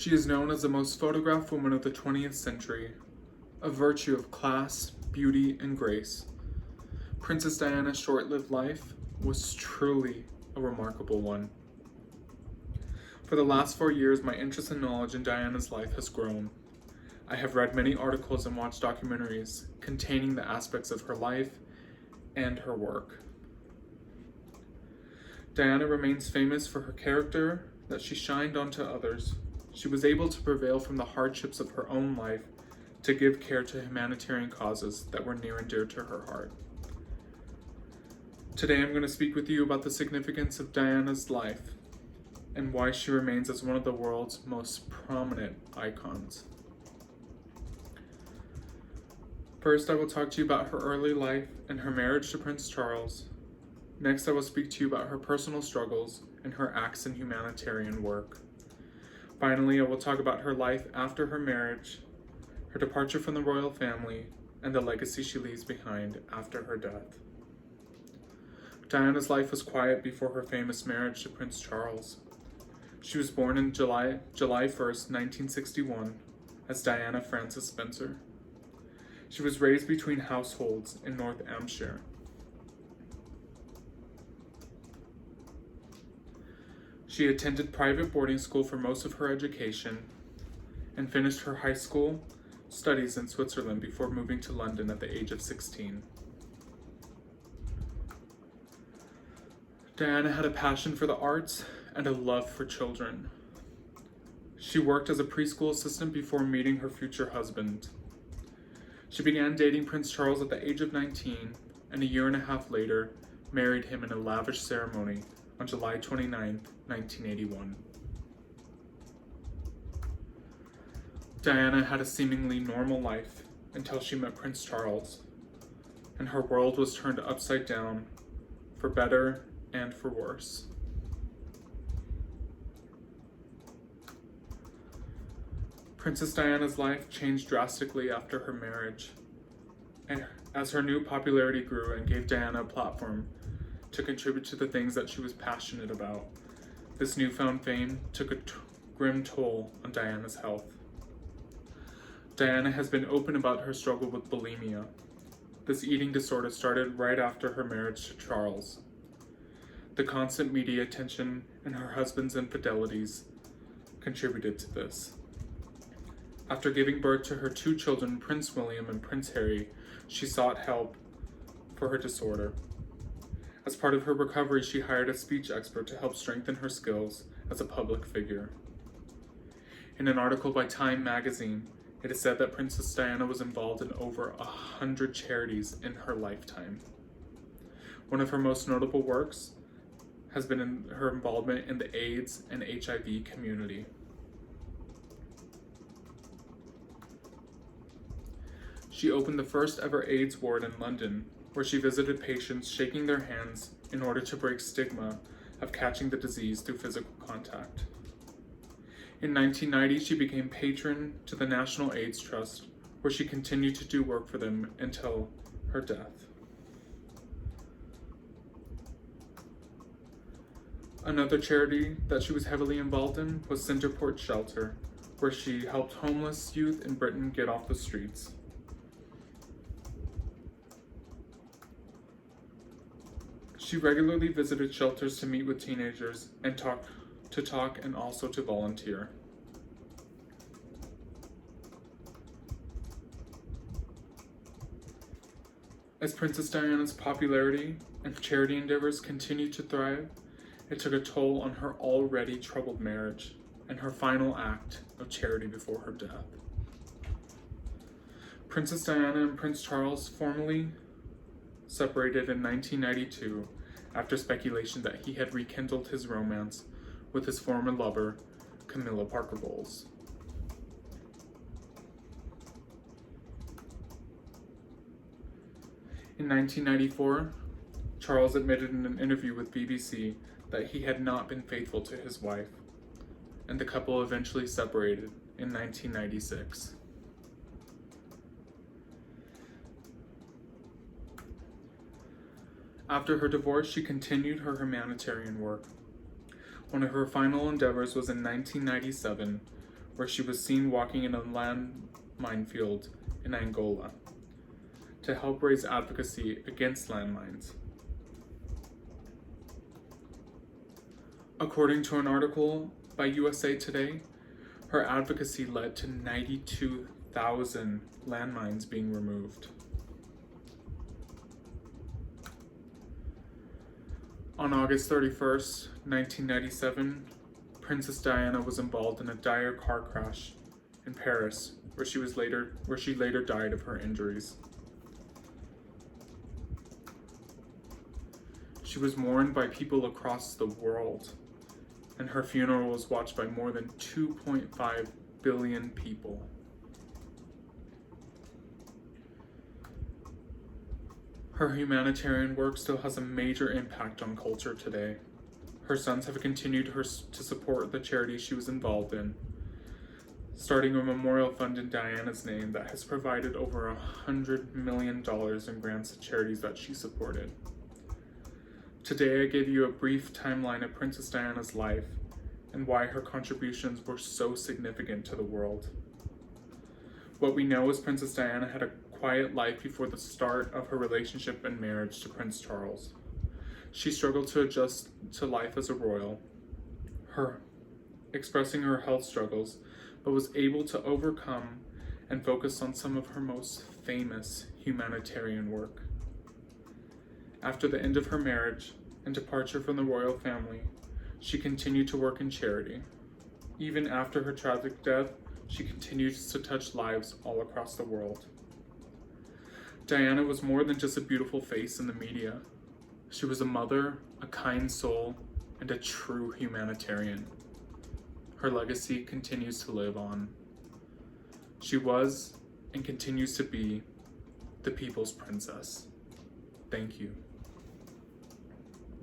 She is known as the most photographed woman of the 20th century, a virtue of class, beauty, and grace. Princess Diana's short-lived life was truly a remarkable one. For the last 4 years, my interest and knowledge in Diana's life has grown. I have read many articles and watched documentaries containing the aspects of her life and her work. Diana remains famous for her character that she shined onto others. She was able to prevail from the hardships of her own life to give care to humanitarian causes that were near and dear to her heart. Today I'm going to speak with you about the significance of Diana's life and why she remains as one of the world's most prominent icons. First, I will talk to you about her early life and her marriage to Prince Charles. Next, I will speak to you about her personal struggles and her acts in humanitarian work. Finally, I will talk about her life after her marriage, her departure from the royal family, and the legacy she leaves behind after her death. Diana's life was quiet before her famous marriage to Prince Charles. She was born in July 1st, 1961, as Diana Frances Spencer. She was raised between households in North Hampshire. She attended private boarding school for most of her education and finished her high school studies in Switzerland before moving to London at the age of 16. Diana had a passion for the arts and a love for children. She worked as a preschool assistant before meeting her future husband. She began dating Prince Charles at the age of 19, and a year and a half later, married him in a lavish ceremony on July 29, 1981. Diana had a seemingly normal life until she met Prince Charles, and her world was turned upside down, for better and for worse. Princess Diana's life changed drastically after her marriage, and as her new popularity grew and gave Diana a platform to contribute to the things that she was passionate about, this newfound fame took a grim toll on Diana's health. Diana has been open about her struggle with bulimia. This eating disorder started right after her marriage to Charles. The constant media attention and her husband's infidelities contributed to this. After giving birth to her 2 children, Prince William and Prince Harry, she sought help for her disorder. As part of her recovery, she hired a speech expert to help strengthen her skills as a public figure. In an article by Time magazine, it is said that Princess Diana was involved in over 100 charities in her lifetime. One of her most notable works has been in her involvement in the AIDS and HIV community. She opened the first ever AIDS ward in London, where she visited patients shaking their hands in order to break stigma of catching the disease through physical contact. In 1990, she became patron to the National AIDS Trust, where she continued to do work for them until her death. Another charity that she was heavily involved in was Centerport Shelter, where she helped homeless youth in Britain get off the streets. She regularly visited shelters to meet with teenagers and talk and also to volunteer. As Princess Diana's popularity and charity endeavors continued to thrive, it took a toll on her already troubled marriage and her final act of charity before her death. Princess Diana and Prince Charles formally separated in 1992 after speculation that he had rekindled his romance with his former lover, Camilla Parker Bowles. In 1994, Charles admitted in an interview with BBC that he had not been faithful to his wife, and the couple eventually separated in 1996. After her divorce, she continued her humanitarian work. One of her final endeavors was in 1997, where she was seen walking in a landmine field in Angola to help raise advocacy against landmines. According to an article by USA Today, her advocacy led to 92,000 landmines being removed. On August 31st, 1997, Princess Diana was involved in a dire car crash in Paris, where she later died of her injuries. She was mourned by people across the world, and her funeral was watched by more than 2.5 billion people. Her humanitarian work still has a major impact on culture today. Her sons have continued to support the charities she was involved in, starting a memorial fund in Diana's name that has provided over $100 million in grants to charities that she supported. Today I gave you a brief timeline of Princess Diana's life and why her contributions were so significant to the world. What we know is Princess Diana had a quiet life before the start of her relationship and marriage to Prince Charles. She struggled to adjust to life as a royal, expressing her health struggles, but was able to overcome and focus on some of her most famous humanitarian work. After the end of her marriage and departure from the royal family, she continued to work in charity. Even after her tragic death, she continues to touch lives all across the world. Diana was more than just a beautiful face in the media. She was a mother, a kind soul, and a true humanitarian. Her legacy continues to live on. She was and continues to be the people's princess. Thank you.